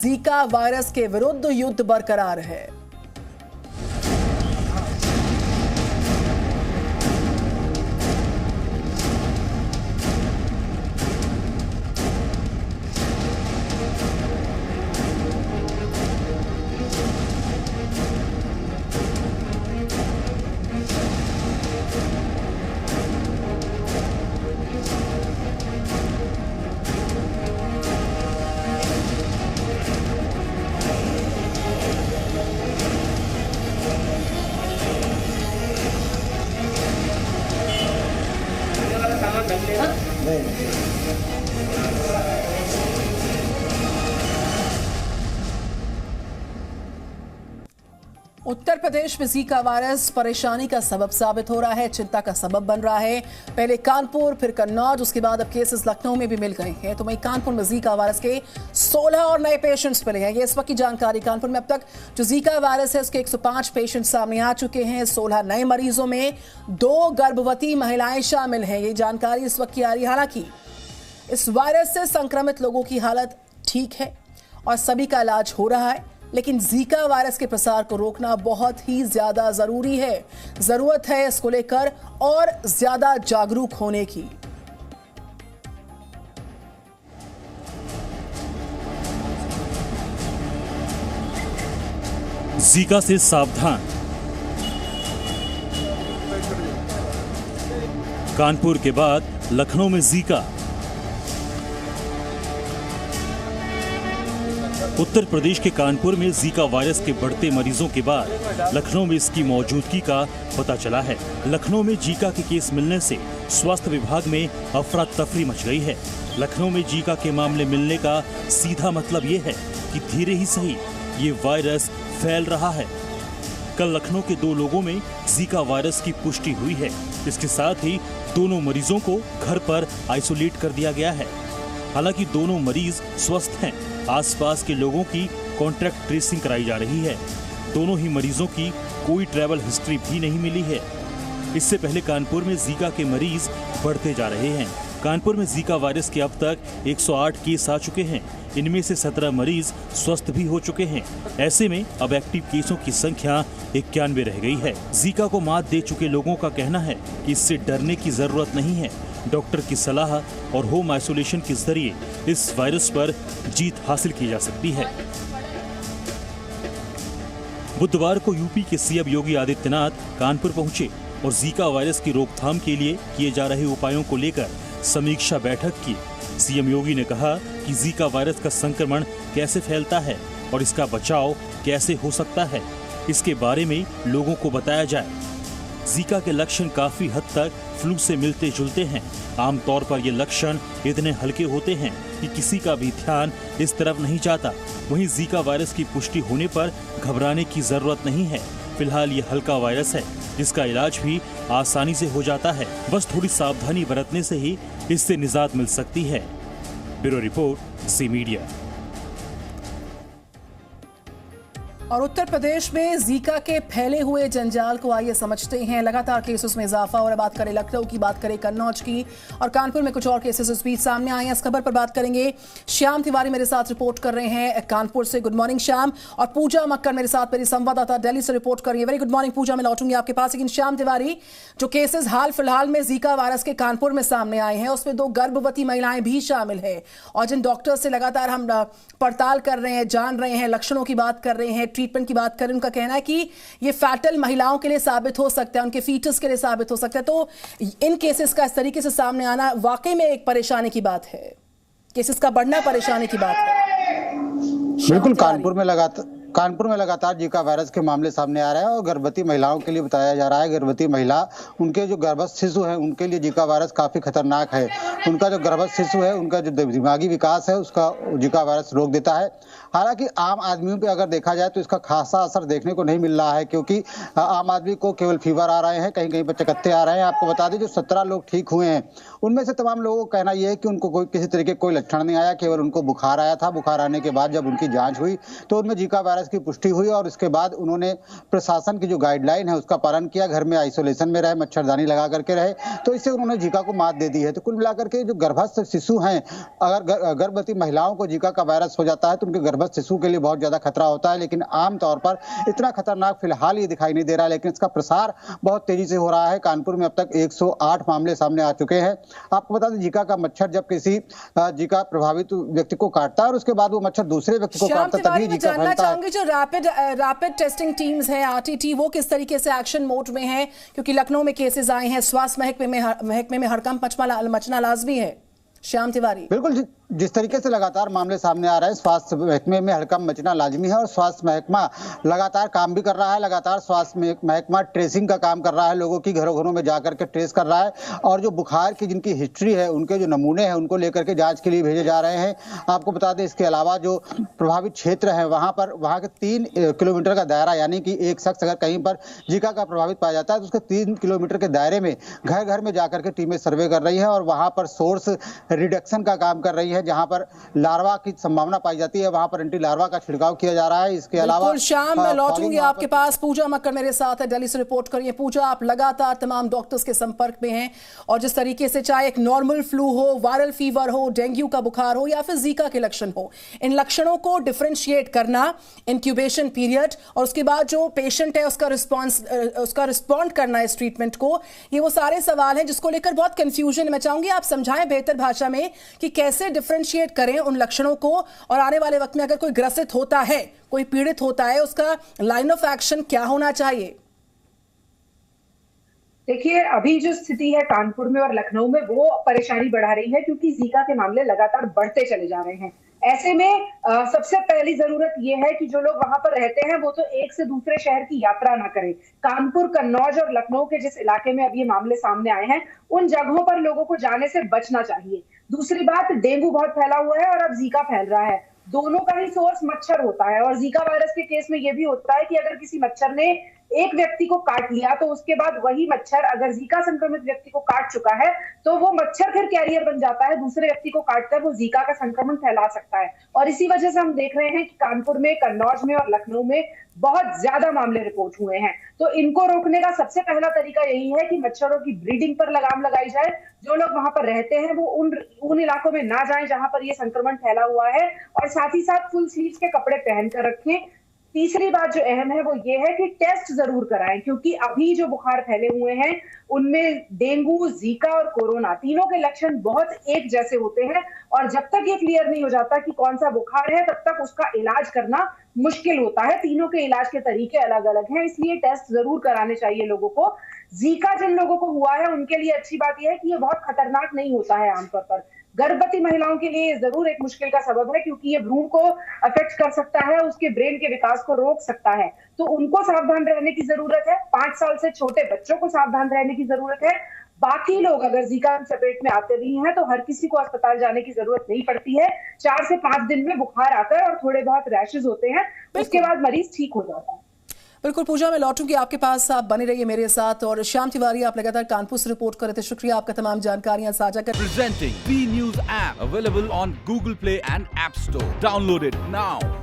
Zika virus के विरुद्ध युद्ध बरकरार है। उत्तर प्रदेश में जीका वायरस परेशानी का सबब साबित हो रहा है, चिंता का सबब बन रहा है। पहले कानपुर, फिर कन्नौज, उसके बाद अब केसेस लखनऊ में भी मिल गए हैं। तो वहीं कानपुर में जीका वायरस के 16 और नए पेशेंट्स मिले हैं। ये इस वक्त की जानकारी। कानपुर में अब तक जो जीका वायरस है उसके 105 पेशेंट सामने आ चुके हैं। 16 नए मरीजों में 2 गर्भवती महिलाएं शामिल हैं। ये जानकारी इस वक्त की आ रही है। हालांकि इस वायरस से संक्रमित लोगों की हालत ठीक है और सभी का इलाज हो रहा है, लेकिन जीका वायरस के प्रसार को रोकना बहुत ही ज्यादा जरूरी है। जरूरत है इसको लेकर और ज्यादा जागरूक होने की। जीका से सावधान। कानपुर के बाद लखनऊ में जीका। उत्तर प्रदेश के कानपुर में जीका वायरस के बढ़ते मरीजों के बाद लखनऊ में इसकी मौजूदगी का पता चला है। लखनऊ में जीका के केस मिलने से स्वास्थ्य विभाग में अफरा तफरी मच गई है। लखनऊ में जीका के मामले मिलने का सीधा मतलब ये है कि धीरे ही सही ये वायरस फैल रहा है। कल लखनऊ के 2 लोगों में जीका वायरस की पुष्टि हुई है। इसके साथ ही दोनों मरीजों को घर पर आइसोलेट कर दिया गया है। हालांकि दोनों मरीज स्वस्थ हैं। आसपास के लोगों की कॉन्टैक्ट ट्रेसिंग कराई जा रही है। दोनों ही मरीजों की कोई ट्रैवल हिस्ट्री भी नहीं मिली है। इससे पहले कानपुर में जीका के मरीज बढ़ते जा रहे हैं। कानपुर में जीका वायरस के अब तक 108 केस आ चुके हैं। इनमें से 17 मरीज स्वस्थ भी हो चुके हैं। ऐसे में अब एक्टिव केसों की संख्या 91 रह गई है। जीका को मात दे चुके लोगों का कहना है कि इससे डरने की जरूरत नहीं है। डॉक्टर की सलाह और होम आइसोलेशन के जरिए इस वायरस पर जीत हासिल की जा सकती है। बुधवार को यूपी के सीएम योगी आदित्यनाथ कानपुर पहुंचे और जीका वायरस की रोकथाम के लिए किए जा रहे उपायों को लेकर समीक्षा बैठक की। सीएम योगी ने कहा कि जीका वायरस का संक्रमण कैसे फैलता है और इसका बचाव कैसे हो सकता है, इसके बारे में लोगों को बताया जाए। जीका के लक्षण काफी हद तक फ्लू से मिलते जुलते हैं। आमतौर पर ये लक्षण इतने हल्के होते हैं कि किसी का भी ध्यान इस तरफ नहीं जाता। वहीं जीका वायरस की पुष्टि होने पर घबराने की जरूरत नहीं है। फिलहाल ये हल्का वायरस है जिसका इलाज भी आसानी से हो जाता है। बस थोड़ी सावधानी बरतने से ही इससे निजात मिल सकती है। Bureau report, C media. और उत्तर प्रदेश में जीका के फैले हुए जंजाल को आइए समझते हैं। लगातार केसेस में इजाफा हो रहा है। बात करें लखनऊ की, बात करें कन्नौज की, और कानपुर में कुछ और केसेस इस बीच सामने आए हैं। इस खबर पर बात करेंगे। श्याम तिवारी मेरे साथ रिपोर्ट कर रहे हैं कानपुर से। Good morning Shyam. और पूजा मक्कर मेरे साथ, मेरी संवाददाता दिल्ली से रिपोर्ट कर रही है। वेरी गुड मॉर्निंग पूजा, मैं लौटूंगी आपके पास। लेकिन श्याम तिवारी, जो केसेस हाल फिलहाल में जीका वायरस के कानपुर में सामने आए हैं उसमें 2 गर्भवती महिलाएं भी शामिल है। और जिन डॉक्टर्स से लगातार हम पड़ताल कर रहे हैं, जान रहे हैं, लक्षणों की बात कर रहे हैं, ट्रीटमेंट की बात कर रहे हैं, उनका कहना है कि ये फैटल महिलाओं के लिए साबित हो सकता है, उनके फीटस के लिए साबित हो सकता है। तो इन केसेस का इस तरीके से सामने आना वाकई में एक परेशानी की बात है। केसेस का बढ़ना परेशानी की बात है। बिल्कुल। कानपुर में लगातार जीका वायरस के मामले सामने आ रहे हैं और गर्भवती महिलाओं के लिए बताया जा रहा है। गर्भवती महिला, उनके जो गर्भस्थ शिशु हैं उनके लिए जीका वायरस काफी खतरनाक है। उनका जो गर्भस्थ शिशु है, उनका जो दिमागी विकास है उसका जीका वायरस रोक देता है। हालांकि आम आदमियों पे अगर देखा जाए तो इसका खासा असर देखने को नहीं मिल रहा है, क्योंकि आम आदमी को केवल फीवर आ रहे हैं, कहीं कहीं पर चकत्ते आ रहे हैं। आपको बता दें जो 17 लोग ठीक हुए हैं उनमें से तमाम लोगों का कहना यह है कि उनको कोई किसी तरीके कोई लक्षण नहीं आया, केवल उनको बुखार आया था। बुखार आने के बाद जब उनकी जांच हुई तो उनमें जीका वायरस वायरस की पुष्टि हुई और उसके बाद उन्होंने प्रशासन की जो गाइडलाइन है उसका पालन किया, घर में आइसोलेशन में रहे, मच्छरदानी लगा करके रहे, तो इससे उन्होंने जीका को मात दे दी है। तो कुल मिलाकर के जो गर्भस्थ शिशु हैं, अगर गर्भवती महिलाओं को जीका का वायरस हो जाता है तो उनके गर्भस्थ शिशु के लिए बहुत ज्यादा खतरा होता है, लेकिन आमतौर पर इतना खतरनाक फिलहाल ये दिखाई नहीं दे रहा है, लेकिन इसका प्रसार बहुत तेजी से हो रहा है। कानपुर में अब तक 108 मामले सामने आ चुके हैं। आपको बता दें, जीका का मच्छर जब किसी जीका प्रभावित व्यक्ति को काटता है और उसके बाद वो मच्छर दूसरे व्यक्ति को काटता है, तभी जीका फैलता है। जो रैपिड टेस्टिंग टीम्स हैं, आरटीटी, वो किस तरीके से एक्शन मोड में है? क्योंकि लखनऊ में केसेस आए हैं, स्वास्थ्य महकमे में हड़कंप मचना लाजमी है। श्याम तिवारी, बिल्कुल, जिस तरीके से लगातार मामले सामने आ रहे हैं, स्वास्थ्य महकमे में हड़कंप मचना लाजमी है और स्वास्थ्य महकमा लगातार काम भी कर रहा है। लगातार स्वास्थ्य महकमा ट्रेसिंग का काम कर रहा है, लोगों की घरों घरों में जाकर के ट्रेस कर रहा है और जो बुखार की जिनकी हिस्ट्री है, उनके जो नमूने हैं, उनको लेकर के जांच के लिए भेजे जा रहे हैं। आपको बता दें, इसके अलावा जो प्रभावित क्षेत्र है वहां के 3 किलोमीटर का दायरा, यानी कि एक शख्स अगर कहीं पर जीका का प्रभावित पाया जाता है तो उसके 3 किलोमीटर के दायरे में घर घर में जाकर के टीमें सर्वे कर रही है और वहां पर सोर्स रिडक्शन का काम कर रही है। जहां पर लार्वा की संभावना पाई जाती है वहां पर एंटी लार्वा का छिड़काव किया जा रहा है। इसके अलावा शाम मैं लौटूंगी आपके पास। पूजा मक्कड़ मेरे साथ है, दिल्ली से रिपोर्ट करिए। पूजा, आप लगातार तमाम डॉक्टर्स के संपर्क में हैं और जिस तरीके से चाहे एक नॉर्मल फ्लू हो, वायरल फीवर हो, डेंगू का बुखार हो या फिर जीका के लक्षण हो, इन लक्षणों को डिफरेंशिएट करना, इंक्यूबेशन पीरियड और उसके बाद जो पेशेंट है उसका रिस्पॉन्ड करना इस ट्रीटमेंट को, ये वो सारे सवाल हैं जिसको लेकर बहुत कंफ्यूजन है। मैं चाहूंगी आप समझाएं बेहतर भाषा में कि कैसे डिफरेंशिएट करें उन लक्षणों को और आने वाले वक्त में अगर कोई ग्रसित होता है, कोई पीड़ित होता है, उसका लाइन ऑफ एक्शन क्या होना चाहिए? देखिए, अभी जो स्थिति है कानपुर में और लखनऊ में, वो परेशानी बढ़ा रही है क्योंकि जीका के मामले लगातार बढ़ते चले जा रहे हैं। ऐसे में सबसे पहली जरूरत यह है कि जो लोग वहां पर रहते हैं वो तो एक से दूसरे शहर की यात्रा ना करें। कानपुर, कन्नौज और लखनऊ के जिस इलाके में अब ये मामले सामने आए हैं, उन जगहों पर लोगों को जाने से बचना चाहिए। दूसरी बात, डेंगू बहुत फैला हुआ है और अब जीका फैल रहा है। दोनों का ही सोर्स मच्छर होता है और जीका वायरस के केस में यह भी होता है कि अगर किसी मच्छर ने एक व्यक्ति को काट लिया तो उसके बाद वही मच्छर अगर जीका संक्रमित व्यक्ति को काट चुका है तो वो मच्छर फिर कैरियर बन जाता है, दूसरे व्यक्ति को काटकर वो जीका का संक्रमण फैला सकता है। और इसी वजह से हम देख रहे हैं कि कानपुर में, कन्नौज में और लखनऊ में बहुत ज्यादा मामले रिपोर्ट हुए हैं। तो इनको रोकने का सबसे पहला तरीका यही है कि मच्छरों की ब्रीडिंग पर लगाम लगाई जाए। जो लोग वहां पर रहते हैं वो उन इलाकों में ना जाएं जहां पर ये संक्रमण फैला हुआ है और साथ ही साथ फुल स्लीव्स के कपड़े पहनकर रखें। तीसरी बात जो अहम है वो ये है कि टेस्ट जरूर कराएं, क्योंकि अभी जो बुखार फैले हुए हैं उनमें डेंगू, जीका और कोरोना तीनों के लक्षण बहुत एक जैसे होते हैं और जब तक ये क्लियर नहीं हो जाता कि कौन सा बुखार है तब तक उसका इलाज करना मुश्किल होता है। तीनों के इलाज के तरीके अलग अलग हैं, इसलिए टेस्ट जरूर कराने चाहिए लोगों को। जीका जिन लोगों को हुआ है उनके लिए अच्छी बात यह है कि ये बहुत खतरनाक नहीं होता है आमतौर पर। गर्भवती महिलाओं के लिए जरूर एक मुश्किल का सबब है क्योंकि ये भ्रूण को अफेक्ट कर सकता है, उसके ब्रेन के विकास को रोक सकता है, तो उनको सावधान रहने की जरूरत है। 5 साल से छोटे बच्चों को सावधान रहने की जरूरत है। बाकी लोग अगर जीका की चपेट में आते भी हैं तो हर किसी को अस्पताल जाने की जरूरत नहीं पड़ती है। 4 से 5 दिन में बुखार आता है और थोड़े बहुत रैशेज होते हैं, उसके बाद मरीज ठीक हो जाता है। बिल्कुल पूजा, मैं लौटूंगी आपके पास, आप बने रहिए मेरे साथ। और श्याम तिवारी, आप लगातार कानपुर से रिपोर्ट कर रहे थे, शुक्रिया आपका तमाम जानकारियां साझा कर। Presenting B News app available on Google Play and App Store. Download it now.